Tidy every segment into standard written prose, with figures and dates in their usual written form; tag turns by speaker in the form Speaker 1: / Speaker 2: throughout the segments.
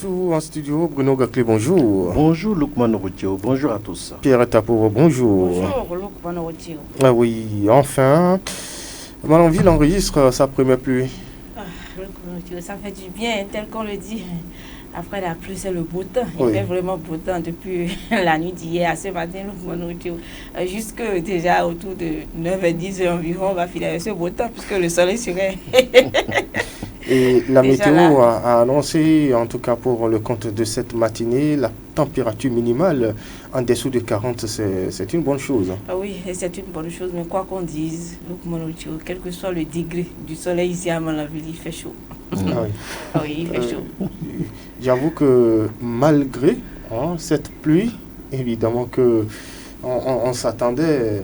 Speaker 1: retour en studio. Bruno Gaclé, bonjour.
Speaker 2: Bonjour Lukman Routio, bonjour à tous.
Speaker 1: Pierre Tapour, bonjour.
Speaker 3: Bonjour Lukman Routio.
Speaker 1: Ah oui, enfin, Malanville enregistre sa première pluie.
Speaker 3: Ça fait du bien, tel qu'on le dit. Après la pluie, c'est le beau temps. Il
Speaker 1: Oui.
Speaker 3: fait vraiment beau temps depuis la nuit d'hier à ce matin. Jusque déjà autour de 9h10 environ, on va finir avec ce beau temps puisque le soleil serait.
Speaker 1: Et la
Speaker 3: Déjà
Speaker 1: météo
Speaker 3: là.
Speaker 1: a annoncé, en tout cas pour le compte de cette matinée, la température minimale en dessous de 40, c'est une bonne chose.
Speaker 3: Ah oui, et c'est une bonne chose, mais quoi qu'on dise, quel que soit le degré du soleil ici à Malanville, il fait chaud.
Speaker 1: Ah oui.
Speaker 3: Ah oui, il fait chaud.
Speaker 1: J'avoue que malgré cette pluie, évidemment que on s'attendait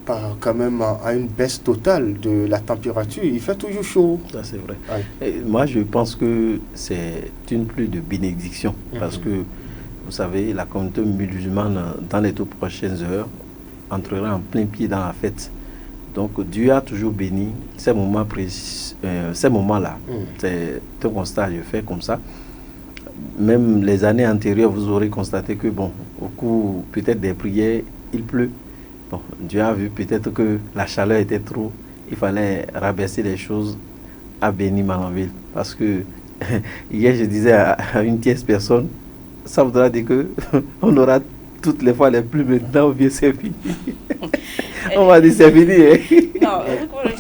Speaker 1: pas quand même à une baisse totale de la température. Il fait toujours chaud.
Speaker 2: Ça c'est vrai.
Speaker 1: Oui.
Speaker 2: Et moi je pense que c'est une pluie de bénédiction parce que vous savez, la communauté musulmane dans les toutes prochaines heures entrera en plein pied dans la fête. Donc Dieu a toujours béni ces moments précis, ces moments-là. C'est un constat que je fais comme ça. Même les années antérieures, vous aurez constaté que bon, au cours peut-être des prières, il pleut. Bon, Dieu a vu peut-être que la chaleur était trop. Il fallait rabaisser les choses, à bénir Malanville. Parce que hier, je disais à une tierce personne, ça voudra dire que on aura toutes les fois les pluies maintenant ou bien c'est fini. On va dire c'est fini.
Speaker 3: Non,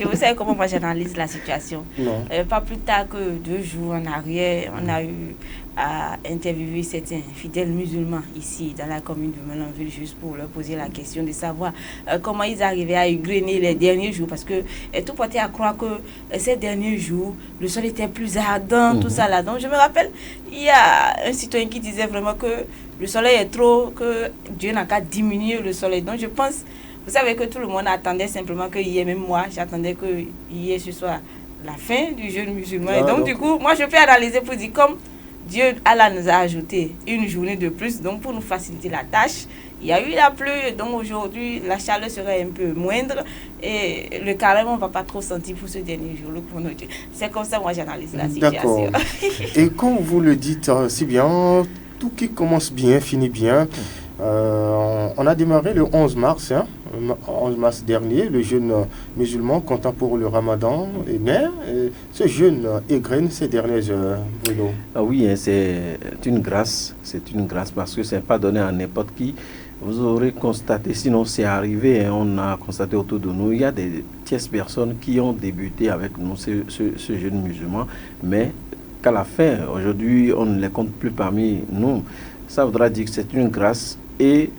Speaker 3: vous savez comment moi j'analyse la situation.
Speaker 1: Non.
Speaker 3: Pas plus tard que 2 jours en arrière, on a eu à interviewer certains fidèles musulmans ici dans la commune de Malanville juste pour leur poser la question de savoir comment ils arrivaient à égrener les derniers jours parce que tout portait à croire que ces derniers jours le sol était plus ardent, tout ça là. Donc je me rappelle, il y a un citoyen qui disait vraiment que le soleil est trop, que Dieu n'a qu'à diminuer le soleil. Donc je pense, vous savez que tout le monde attendait simplement que hier, même moi, j'attendais que hier ce soit la fin du jeûne musulman. Et donc du coup, moi je peux analyser pour dire comme Dieu, Allah nous a ajouté une journée de plus, donc pour nous faciliter la tâche. Il y a eu la pluie, donc aujourd'hui la chaleur serait un peu moindre et le carême on ne va pas trop sentir pour ce dernier jour. C'est comme ça moi j'analyse la situation.
Speaker 1: D'accord. Et comme vous le dites si bien, tout qui commence bien finit bien. On a démarré le 11 mars, 11 mars dernier, le jeûne musulman comptant pour le ramadan. Mais ce jeûne égrène ces dernières heures, Bruno.
Speaker 2: Ah oui, c'est une grâce parce que ce n'est pas donné à n'importe qui. Vous aurez constaté, sinon c'est arrivé, on a constaté autour de nous, il y a des tierces personnes qui ont débuté avec nous ce jeûne musulman, mais qu'à la fin, aujourd'hui, on ne les compte plus parmi nous. Ça voudra dire que c'est une grâce. Et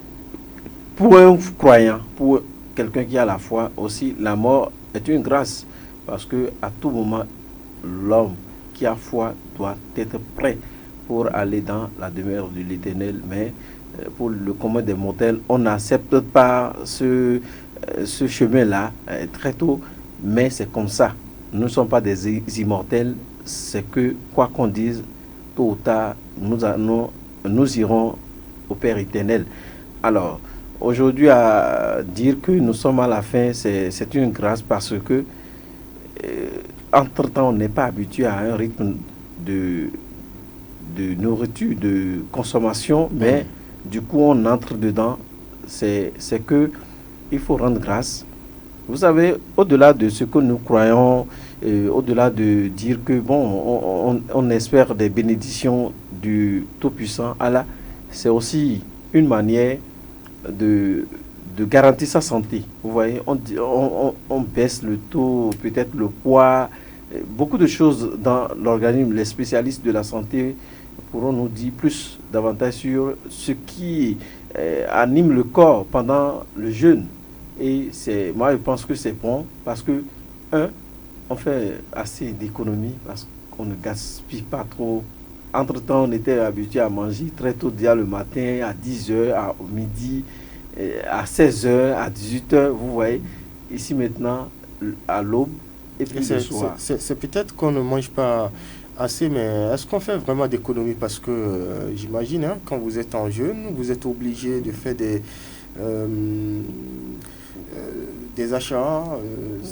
Speaker 2: pour un croyant, pour quelqu'un qui a la foi aussi, la mort est une grâce. Parce que à tout moment, l'homme qui a foi doit être prêt pour aller dans la demeure de l'Éternel. Mais pour le commun des mortels, on n'accepte pas ce chemin-là très tôt. Mais c'est comme ça. Nous ne sommes pas des immortels. C'est que, quoi qu'on dise, tôt ou tard, nous irons au Père éternel. Alors, aujourd'hui, à dire que nous sommes à la fin, c'est une grâce parce que, entre-temps, on n'est pas habitué à un rythme de nourriture, de consommation, mais du coup, on entre dedans. C'est que il faut rendre grâce. Vous savez, au-delà de ce que nous croyons, au-delà de dire que, bon, on espère des bénédictions du Tout-Puissant, Allah, c'est aussi une manière de garantir sa santé. Vous voyez, on baisse le taux, peut-être le poids, beaucoup de choses dans l'organisme. Les spécialistes de la santé pourront nous dire davantage sur ce qui anime le corps pendant le jeûne. Et moi, je pense que c'est bon parce que, on fait assez d'économies parce qu'on ne gaspille pas trop. Entre-temps, on était habitué à manger très tôt, déjà le matin, à 10h, au midi, à 16h, à 18h. Vous voyez, ici maintenant, à l'aube et puis le soir.
Speaker 1: C'est peut-être qu'on ne mange pas assez, mais est-ce qu'on fait vraiment d'économie? Parce que j'imagine, quand vous êtes en jeûne, vous êtes obligé de faire des achats.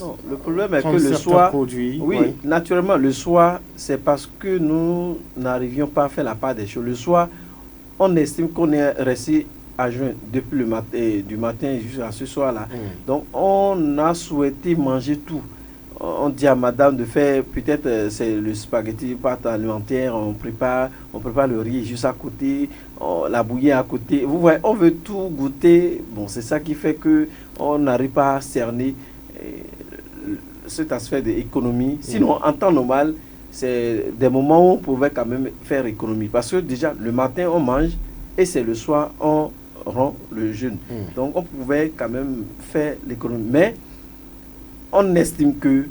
Speaker 2: Non, le problème est que
Speaker 1: prendre
Speaker 2: le
Speaker 1: certains
Speaker 2: soir,
Speaker 1: produits.
Speaker 2: oui,
Speaker 1: Oui.
Speaker 2: naturellement, le soir, c'est parce que nous n'arrivions pas à faire la part des choses. Le soir, on estime qu'on est resté à jeun depuis le matin, du matin jusqu'à ce soir-là. Donc, on a souhaité manger tout. On dit à madame de faire, peut-être c'est le spaghetti, pâte alimentaire, on prépare le riz juste à côté, la bouillie à côté. Vous voyez, on veut tout goûter. Bon, c'est ça qui fait que on n'arrive pas à cerner cet aspect d'économie. Sinon, en temps normal, c'est des moments où on pouvait quand même faire économie. Parce que déjà, le matin, on mange et c'est le soir, on rend le jeûne. Donc, on pouvait quand même faire l'économie. Mais on estime que,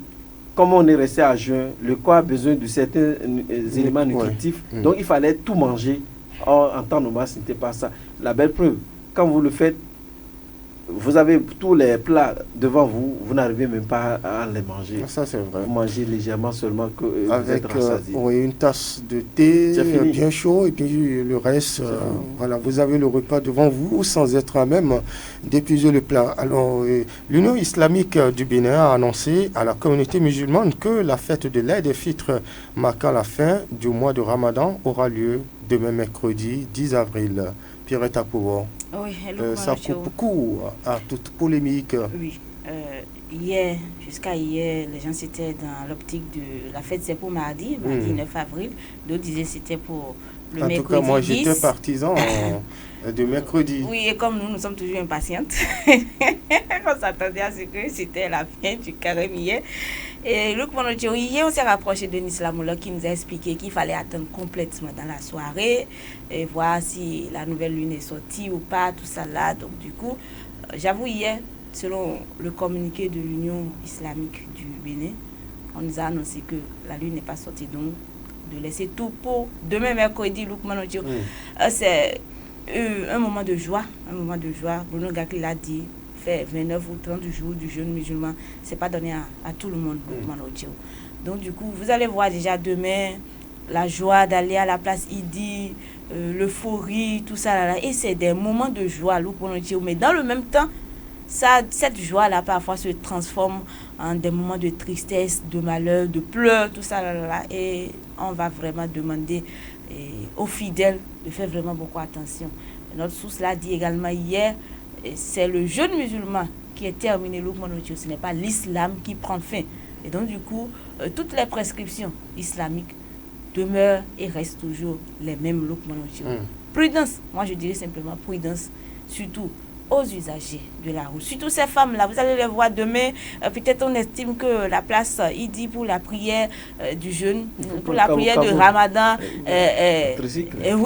Speaker 2: comme on est resté à jeun, le corps a besoin de certains éléments nutritifs. Donc, il fallait tout manger. Or, en temps normal, ce n'était pas ça. La belle preuve, quand vous le faites, vous avez tous les plats devant vous, vous n'arrivez même pas à les manger.
Speaker 1: Ça, c'est vrai.
Speaker 2: Vous mangez légèrement seulement que
Speaker 1: avec
Speaker 2: vous êtes rassasié.
Speaker 1: une tasse de thé bien chaud et puis le reste, voilà, vous avez le repas devant vous sans être à même d'épuiser le plat. Alors, l'Union islamique du Bénin a annoncé à la communauté musulmane que la fête de l'Aïd el-Fitr marquant la fin du mois de Ramadan aura lieu demain mercredi 10 avril. Pierrette Apouvo.
Speaker 3: Oui,
Speaker 1: ça coupe court à toute polémique.
Speaker 3: Oui. Jusqu'à hier, les gens étaient dans l'optique de la fête, c'est pour mardi 9 avril. D'autres disaient c'était pour le mercredi 10. En tout cas, moi
Speaker 1: j'étais partisan de mercredi.
Speaker 3: Oui, et comme nous sommes toujours impatientes, on s'attendait à ce que c'était la fin du carême hier. Et Luc Monotio, hier, on s'est rapproché de Nislamoula qui nous a expliqué qu'il fallait attendre complètement dans la soirée et voir si la nouvelle lune est sortie ou pas, tout ça là. Donc, du coup, j'avoue, hier, selon le communiqué de l'Union islamique du Bénin, on nous a annoncé que la lune n'est pas sortie. Donc, de laisser tout pour demain, mercredi, Luc Monotio. C'est un moment de joie. Bruno Gakli l'a dit. Fait 29 ou 30 jours du jeûne musulman, c'est pas donné à tout le monde. Donc du coup, vous allez voir déjà demain la joie d'aller à la place Idi, l'euphorie, tout ça là, et c'est des moments de joie, mais dans le même temps, cette joie là parfois se transforme en des moments de tristesse, de malheur, de pleurs, tout ça là, et on va vraiment demander aux fidèles de faire vraiment beaucoup attention. Notre source l'a dit également hier. C'est le jeûne musulman qui est terminé, ce n'est pas l'islam qui prend fin. Et donc, du coup, toutes les prescriptions islamiques demeurent et restent toujours les mêmes. Prudence, moi je dirais simplement prudence, surtout aux usagers de la route. Surtout ces femmes-là, vous allez les voir demain. Peut-être on estime que la place Idi pour la prière du jeûne, pour la prière de Ramadan,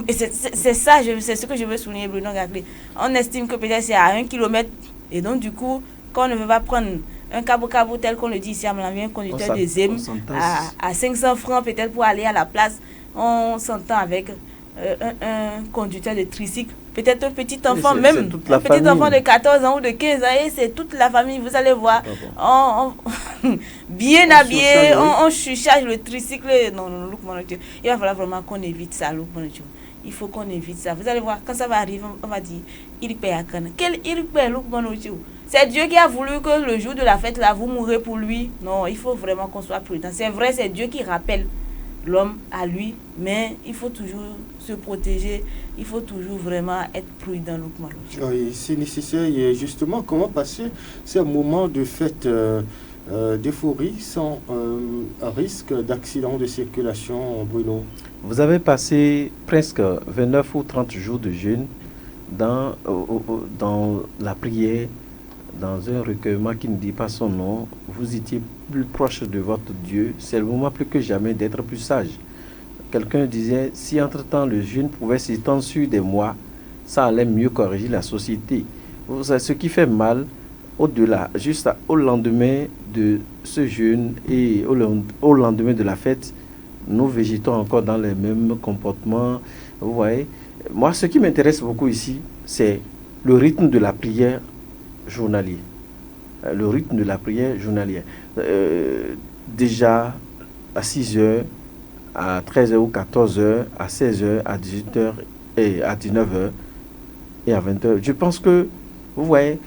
Speaker 3: c'est ça, c'est ce que je veux souligner, Bruno Gakli. On estime que peut-être c'est à 1 kilomètre. Et donc, du coup, quand on ne veut pas prendre un cabo tel qu'on le dit ici à Malambi, un conducteur de Zem à 500 francs peut-être pour aller à la place, on s'entend avec un conducteur de tricycle. Peut-être un petit enfant, même un petit enfant de 14 ans ou de 15 ans, et c'est toute la famille, vous allez voir, bien habillé, on chuchage le tricycle. Non, il va falloir vraiment qu'on évite ça. Il faut qu'on évite ça. Vous allez voir, quand ça va arriver, on va dire, il paye à Kana. Quel il paye, c'est Dieu qui a voulu que le jour de la fête, là, vous mourrez pour lui. Non, il faut vraiment qu'on soit prudent. C'est vrai, c'est Dieu qui rappelle l'homme à lui, mais il faut toujours se protéger, il faut toujours vraiment être prudent.
Speaker 1: Oui, c'est nécessaire. Et justement, comment passer ces moments de fête d'euphorie sans risque d'accident de circulation, Bruno?
Speaker 2: Vous avez passé presque 29 ou 30 jours de jeûne dans la prière, dans un recueillement qui ne dit pas son nom. Vous étiez plus proche de votre Dieu. C'est le moment plus que jamais d'être plus sage. Quelqu'un disait, si entre-temps le jeûne pouvait s'étendre sur des mois, ça allait mieux corriger la société. Ce qui fait mal, au-delà, juste au lendemain de ce jeûne et au lendemain de la fête, nous végétons encore dans les mêmes comportements. Vous voyez, moi, ce qui m'intéresse beaucoup ici, c'est le rythme de la prière journalier. Le rythme de la prière journalière. Déjà à 6 heures, à 13h ou 14h, à 16h, à 18h et à 19h et à 20h. Je pense que, vous voyez,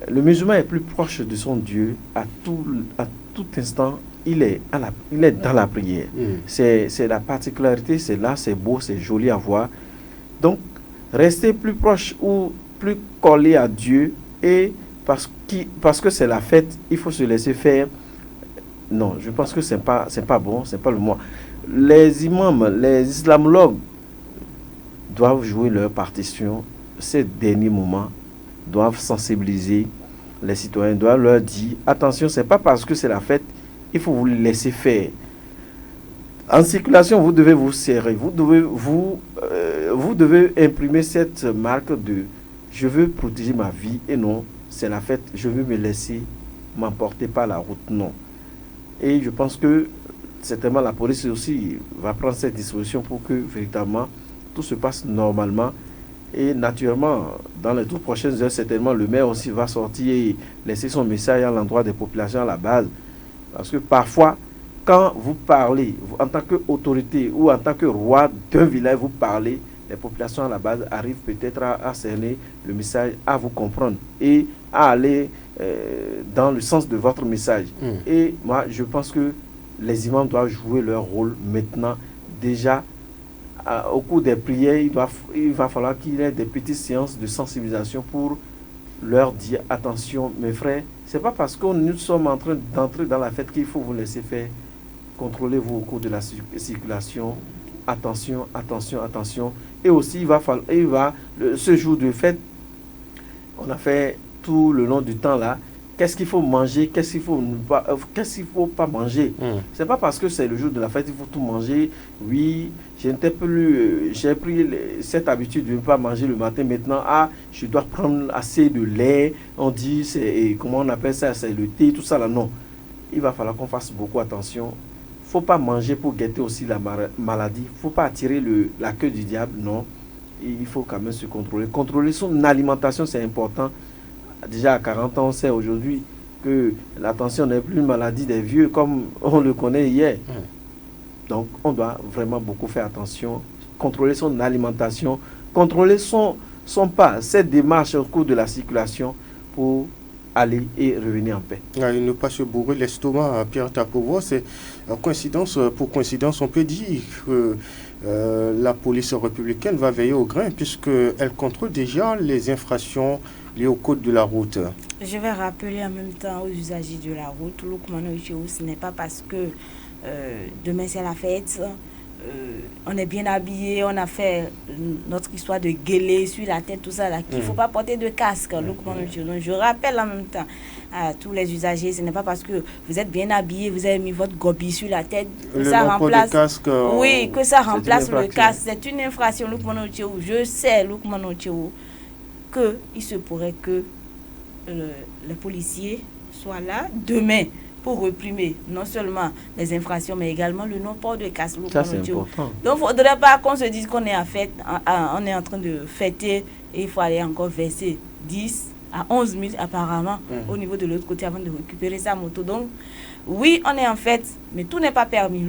Speaker 2: le musulman est plus proche de son Dieu à tout instant. Il est dans la prière. C'est la particularité, c'est là, c'est beau, c'est joli à voir. Donc, rester plus proche ou plus collé à Dieu, et parce que c'est la fête, il faut se laisser faire. Non, je pense que c'est pas bon, c'est pas le mot. Les imams, les islamologues doivent jouer leur partition. Ces derniers moments doivent sensibiliser les citoyens, doivent leur dire attention, c'est pas parce que c'est la fête, il faut vous laisser faire. En circulation, vous devez vous serrer, vous devez imprimer cette marque de je veux protéger ma vie, et non, c'est la fête, je veux me laisser m'emporter par la route, non. Et je pense que certainement la police aussi va prendre cette disposition pour que véritablement tout se passe normalement. Et naturellement, dans les toutes prochaines heures, certainement le maire aussi va sortir et laisser son message à l'endroit des populations à la base. Parce que parfois, quand vous parlez, en tant qu'autorité ou en tant que roi d'un village, vous parlez, les populations à la base arrivent peut-être à cerner le message, à vous comprendre et à aller dans le sens de votre message. Et moi, je pense que les imams doivent jouer leur rôle maintenant. Déjà, au cours des prières, il va falloir qu'il y ait des petites séances de sensibilisation pour leur dire attention, mes frères, c'est pas parce que nous sommes en train d'entrer dans la fête qu'il faut vous laisser faire. Contrôlez-vous au cours de la circulation. Attention, attention, attention. Et aussi, ce jour de fête, on a fait tout le long du temps là. Qu'est-ce qu'il faut manger, qu'est-ce qu'il faut pas manger. C'est pas parce que c'est le jour de la fête il faut tout manger. Oui, j'ai pris cette habitude de ne pas manger le matin. Maintenant, je dois prendre assez de lait. On dit, comment on appelle ça, c'est le thé, tout ça là. Non, il va falloir qu'on fasse beaucoup attention. Faut pas manger pour guetter aussi la maladie. Faut pas attirer la queue du diable, non. Il faut quand même se contrôler. Contrôler son alimentation, c'est important. Déjà à 40 ans, on sait aujourd'hui que la tension n'est plus une maladie des vieux comme on le connaît hier. Donc on doit vraiment beaucoup faire attention, contrôler son alimentation, contrôler son pas, cette démarche au cours de la circulation pour aller et revenir en paix.
Speaker 1: Ne pas se bourrer l'estomac, Pierre Tapovo, c'est coïncidence. Pour coïncidence, on peut dire que la police républicaine va veiller au grain puisqu'elle contrôle déjà les infractions liées au code de la route.
Speaker 3: Je vais rappeler en même temps aux usagers de la route, ce n'est pas parce que demain c'est la fête, on est bien habillé, on a fait notre histoire de gueuler sur la tête, tout ça là, qu'il ne faut pas porter de casque. Donc je rappelle en même temps à tous les usagers, ce n'est pas parce que vous êtes bien habillé, vous avez mis votre gobi sur la tête, que ça remplace
Speaker 1: casque,
Speaker 3: que ça remplace le casque. C'est une infraction. Je sais, qu'il se pourrait que les policiers soient là demain pour réprimer non seulement les infractions, mais également le non-port de casque.
Speaker 2: Ça, c'est important.
Speaker 3: Donc, il ne faudrait pas qu'on se dise qu'on est on est en train de fêter et il faut aller encore verser 10 à 11 000 apparemment au niveau de l'autre côté avant de récupérer sa moto. Donc, oui, on est en fête, mais tout n'est pas permis.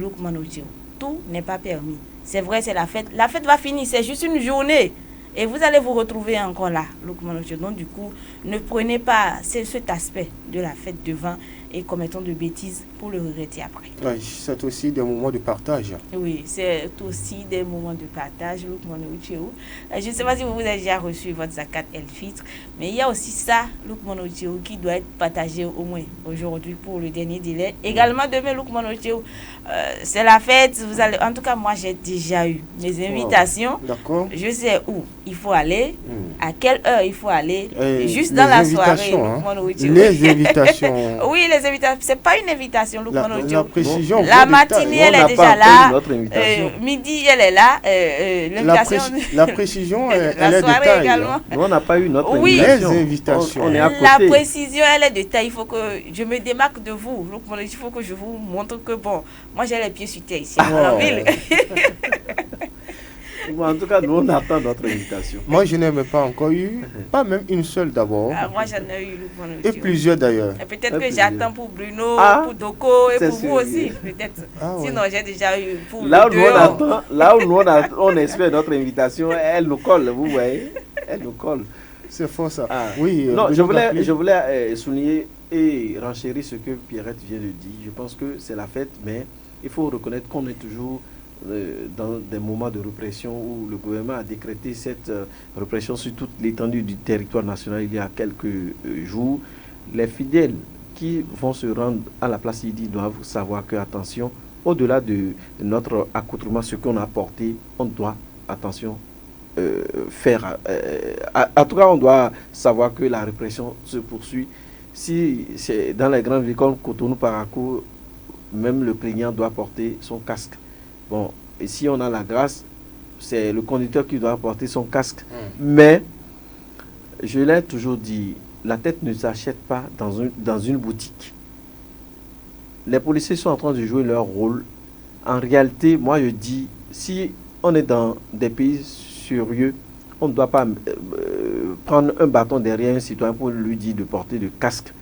Speaker 3: Tout n'est pas permis. C'est vrai, c'est la fête. La fête va finir, c'est juste une journée. Et vous allez vous retrouver encore là. Donc, du coup, ne prenez pas cet aspect de la fête devant et commettons de bêtises pour le regretter après.
Speaker 1: Oui, c'est aussi des moments de partage.
Speaker 3: Oui, c'est aussi des moments de partage. Je ne sais pas si vous avez déjà reçu votre zakat el-fitr, mais il y a aussi ça, qui doit être partagé au moins aujourd'hui pour le dernier délai. Également demain, c'est la fête. En tout cas, moi, j'ai déjà eu mes invitations.
Speaker 1: D'accord.
Speaker 3: Je sais où il faut aller, à quelle heure il faut aller, juste dans la soirée.
Speaker 1: Les invitations.
Speaker 3: Oui, les invitations. C'est pas une invitation,
Speaker 1: la précision.
Speaker 3: La matinée, elle est déjà là. Midi, elle est là.
Speaker 1: La précision, elle
Speaker 3: la
Speaker 1: est
Speaker 3: soirée
Speaker 1: de taille.
Speaker 3: Également.
Speaker 2: Nous, on n'a pas eu notre
Speaker 1: invitation.
Speaker 2: Les
Speaker 1: invitations.
Speaker 2: On est à côté.
Speaker 3: La précision, elle est de taille. Il faut que je me démarque de vous. Il faut que je vous montre que, bon, moi, j'ai les pieds sur terre ici, en ville.
Speaker 2: En tout cas, nous, on attend notre invitation.
Speaker 1: Moi, je n'ai même pas encore eu, pas même une seule d'abord.
Speaker 3: Moi, j'en ai eu.
Speaker 1: Et plusieurs d'ailleurs.
Speaker 3: Peut-être que j'attends pour Bruno, pour Doko et pour vous aussi. Peut-être. Sinon, j'ai déjà eu pour
Speaker 2: là où nous on espère notre invitation, elle nous colle, vous voyez. Elle nous colle.
Speaker 1: C'est fort ça.
Speaker 2: Ah.
Speaker 1: Oui.
Speaker 2: Non, je voulais souligner et renchérir ce que Pierrette vient de dire. Je pense que c'est la fête, mais il faut reconnaître qu'on est toujours dans des moments de répression où le gouvernement a décrété cette répression sur toute l'étendue du territoire national il y a quelques jours. Les fidèles qui vont se rendre à la place Idi doivent savoir que, attention, au-delà de notre accoutrement, ce qu'on a apporté, on doit, attention, faire. En tout cas, on doit savoir que la répression se poursuit. Si c'est dans les grandes villes comme Cotonou, Parakou, même le plaignant doit porter son casque. Bon, et si on a la grâce, c'est le conducteur qui doit porter son casque. Mais, je l'ai toujours dit, la tête ne s'achète pas dans une boutique. Les policiers sont en train de jouer leur rôle. En réalité, moi je dis, si on est dans des pays sérieux, on ne doit pas prendre un bâton derrière un citoyen pour lui dire de porter le casque.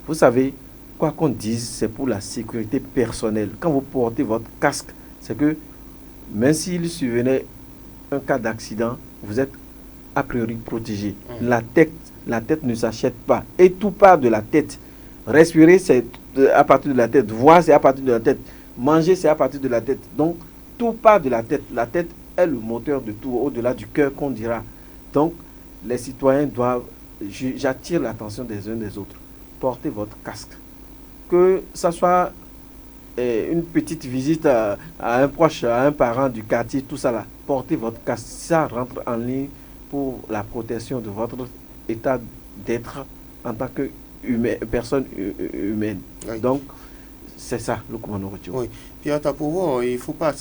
Speaker 2: Vous savez, quoi qu'on dise, c'est pour la sécurité personnelle. Quand vous portez votre casque, c'est que même s'il survenait un cas d'accident, vous êtes a priori protégé. La tête ne s'achète pas. Et tout part de la tête. Respirer, c'est à partir de la tête. Voir, c'est à partir de la tête. Manger, c'est à partir de la tête. Donc, tout part de la tête. La tête est le moteur de tout, au-delà du cœur qu'on dira. Donc, les citoyens doivent, j'attire l'attention des uns des autres. Portez votre casque. Que ça soit une petite visite à un proche, à un parent du quartier, tout ça là. Portez votre casque. Ça rentre en ligne pour la protection de votre état d'être en tant que personne humaine. Oui. Donc, c'est ça le commandant routier.
Speaker 1: Oui. Puis à Tapovo, il ne faut pas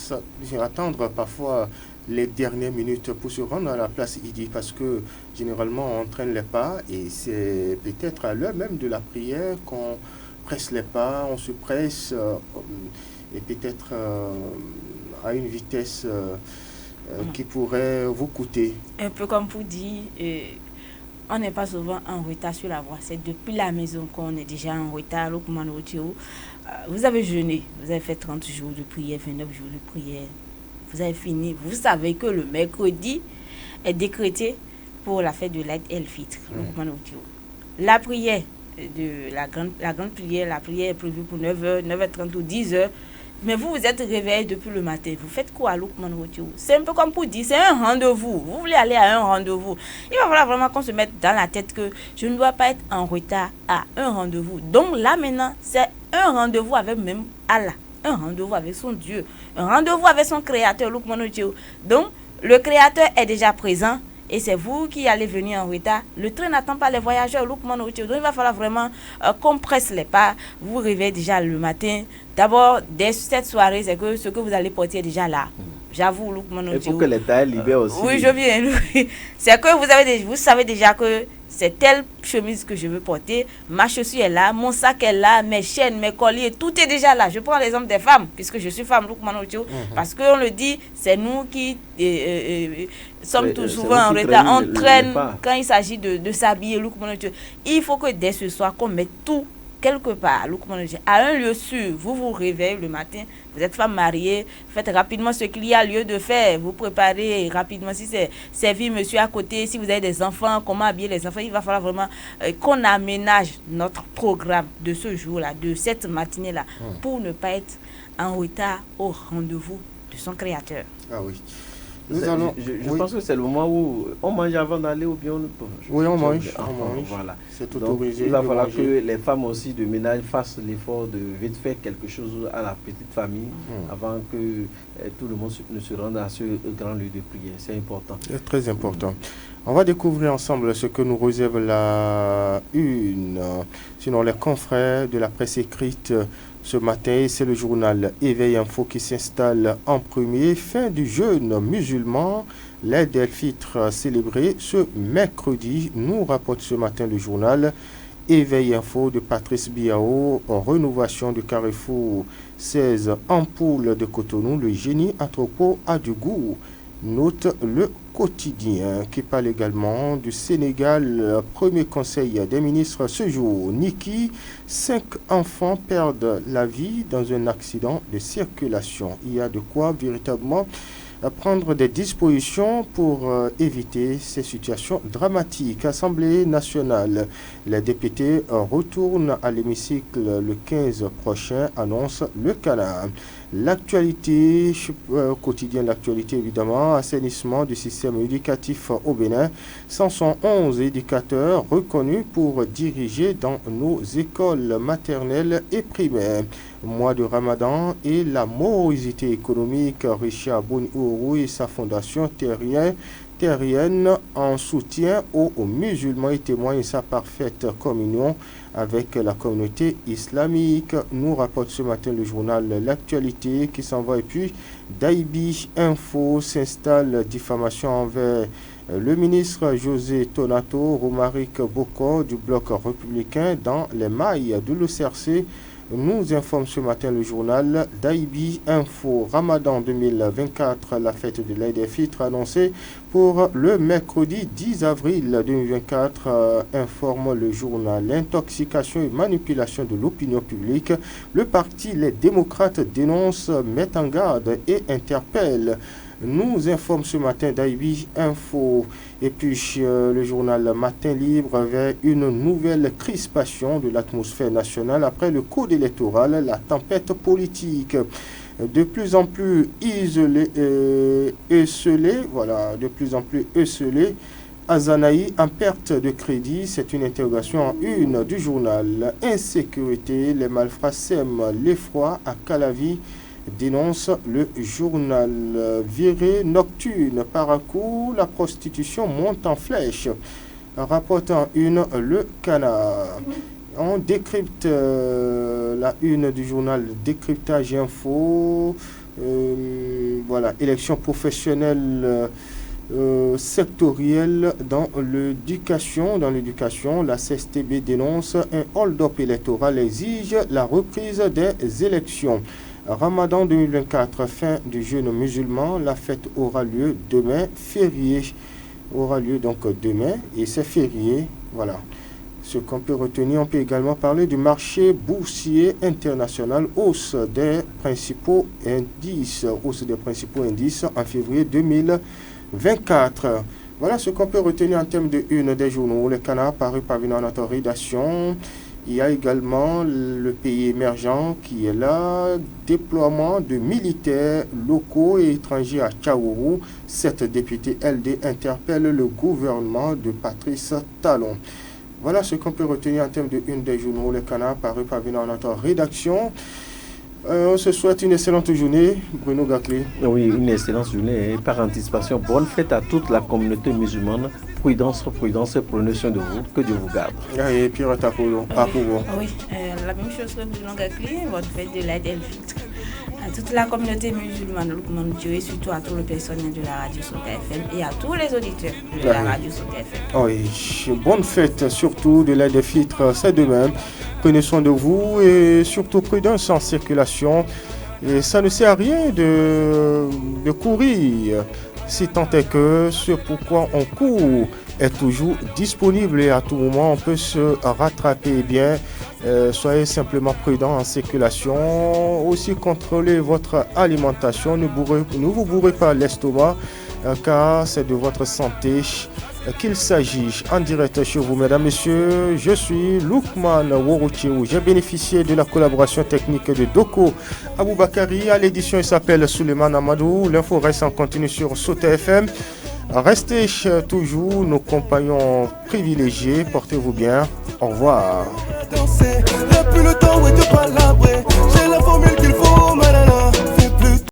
Speaker 1: attendre parfois les dernières minutes pour se rendre à la place Idi, parce que généralement on traîne les pas et c'est peut-être à l'heure même de la prière qu'on presse les pas, on se presse et peut-être à une vitesse qui pourrait vous coûter.
Speaker 3: Un peu comme pour dire, on n'est pas souvent en retard sur la voie. C'est depuis la maison qu'on est déjà en retard. Vous avez jeûné, vous avez fait 30 jours de prière, 29 jours de prière. Vous avez fini. Vous savez que le mercredi est décrété pour la fête de l'Aïd el-Fitr. La prière, la grande prière, la prière est prévue pour 9h, 9h30 ou 10h. Mais vous êtes réveillé depuis le matin. Vous faites quoi à Lukman Routiou? C'est un peu comme pour dire, c'est un rendez-vous. Vous voulez aller à un rendez-vous. Il va falloir vraiment qu'on se mette dans la tête que je ne dois pas être en retard à un rendez-vous. Donc là maintenant, c'est un rendez-vous avec même Allah. Un rendez-vous avec son Dieu. Un rendez-vous avec son créateur, Lukman Routiou. Donc, le créateur est déjà présent. Et c'est vous qui allez venir en retard. Le train n'attend pas les voyageurs. Donc il va falloir vraiment qu'on presse les pas. Vous réveillez déjà le matin. D'abord, dès cette soirée, c'est que ce que vous allez porter est déjà là. J'avoue,
Speaker 2: il faut que l'État libère aussi.
Speaker 3: Oui, je viens. C'est que vous savez déjà que c'est telle chemise que je veux porter. Ma chaussure est là, mon sac est là, mes chaînes, mes colliers, tout est déjà là. Je prends l'exemple des femmes, puisque je suis femme, parce qu'on le dit, c'est nous qui sommes tout souvent en retard. On traîne quand il s'agit de s'habiller. Il faut que dès ce soir, qu'on mette tout quelque part, à un lieu sûr. Vous vous réveillez le matin, vous êtes femme mariée, faites rapidement ce qu'il y a lieu de faire. Vous préparez rapidement, si c'est servir monsieur à côté, si vous avez des enfants, comment habiller les enfants. Il va falloir vraiment qu'on aménage notre programme de ce jour-là, de cette matinée-là, pour ne pas être en retard au rendez-vous de son créateur.
Speaker 1: Ah oui.
Speaker 2: Je pense que c'est le moment où on mange avant d'aller ou bien on ne peut.
Speaker 1: Oui, on mange.
Speaker 2: Voilà.
Speaker 1: C'est tout
Speaker 2: donc,
Speaker 1: obligé.
Speaker 2: Il va falloir que les femmes aussi de ménage fassent l'effort de vite faire quelque chose à la petite famille avant que tout le monde ne se rende à ce grand lieu de prière. C'est important.
Speaker 1: C'est très important. On va découvrir ensemble ce que nous réserve la une. Sinon, les confrères de la presse écrite ce matin, c'est le journal Éveil Info qui s'installe en premier. Fin du jeûne musulman, l'Aïd el-Fitr célébré ce mercredi, nous rapporte ce matin le journal Éveil Info de Patrice Biao. En rénovation du Carrefour 16 ampoules de Cotonou, le génie Anthropo a du goût. Note le quotidien qui parle également du Sénégal. Premier conseil des ministres ce jour. Niki, 5 enfants perdent la vie dans un accident de circulation. Il y a de quoi véritablement prendre des dispositions pour éviter ces situations dramatiques. Assemblée nationale, les députés retournent à l'hémicycle le 15 prochain, annonce le Canard. L'actualité, quotidien l'actualité évidemment, assainissement du système éducatif au Bénin, 511 éducateurs reconnus pour diriger dans nos écoles maternelles et primaires. Mois de Ramadan et la morosité économique, Richard Bouni-Ourou et sa fondation terrienne en soutien aux musulmans et témoigne sa parfaite communion avec la communauté islamique. Nous rapporte ce matin le journal L'actualité qui s'en va. Et puis Daibi Info s'installe diffamation envers le ministre José Tonato, Romaric Boko du bloc républicain dans les mailles de l'OCRC. Nous informe ce matin le journal Daibi Info. Ramadan 2024, la fête de l'Aïd el-Fitr annoncée pour le mercredi 10 avril 2024, informe le journal. L'intoxication et manipulation de l'opinion publique. Le parti Les Démocrates dénonce, met en garde et interpelle. Nous informe ce matin Daibi Info. Et puis le journal Matin Libre vers une nouvelle crispation de l'atmosphère nationale après le code électoral, la tempête politique. De plus en plus esselé, Azanaï en perte de crédit, c'est une interrogation en une du journal. Insécurité, les malfrats sèment l'effroi à Calavi, dénonce le journal. Virée nocturne, par un coup, la prostitution monte en flèche. Rapporte en une le Canard. On décrypte la une du journal Décryptage Info. Élection professionnelle sectorielle dans l'éducation. La CSTB dénonce un hold-up électoral, exige la reprise des élections. Ramadan 2024, fin du jeûne musulman. La fête aura lieu demain, férié. Aura lieu donc demain et c'est férié. Voilà. Ce qu'on peut retenir, on peut également parler du marché boursier international, hausse des principaux indices en février 2024. Voilà ce qu'on peut retenir en termes de une des journaux. Le Canard paru par notre rédaction. Il y a également le pays émergent qui est là, déploiement de militaires locaux et étrangers à Tchaourou. 7 députés LD interpellent le gouvernement de Patrice Talon. Voilà ce qu'on peut retenir en termes de une des journaux. Le Canard paru par notre rédaction. On se souhaite une excellente journée, Bruno Gaclé.
Speaker 2: Oui, une excellente journée et par anticipation, bonne fête à toute la communauté musulmane. Prudence, prenez soin de vous, que Dieu vous garde.
Speaker 1: Et puis,
Speaker 3: oui, la même chose que Bruno Gaclé, bonne fête de l'Aïd el-Fitr. À toute la communauté musulmane, et surtout à tout le personnel de la radio Sota FM et à tous les auditeurs de la radio Sota FM.
Speaker 1: Oui, bonne fête surtout de l'Aïd el-Fitr, c'est demain. Prenez soin de vous et surtout prudence en circulation. Et ça ne sert à rien de courir, si tant est que ce pourquoi on court est toujours disponible et à tout moment on peut se rattraper. Bien, soyez simplement prudents en circulation. Aussi contrôlez votre alimentation, ne vous bourrez pas l'estomac car c'est de votre santé qu'il s'agit. En direct chez vous, mesdames, messieurs, je suis Loukman Woroutiou. J'ai bénéficié de la collaboration technique de Doko Aboubakari. À l'édition, il s'appelle Souleymane Amadou. L'info reste en continu sur Sota FM. Restez toujours nos compagnons privilégiés. Portez-vous bien. Au revoir. J'ai la formule qu'il faut, madame.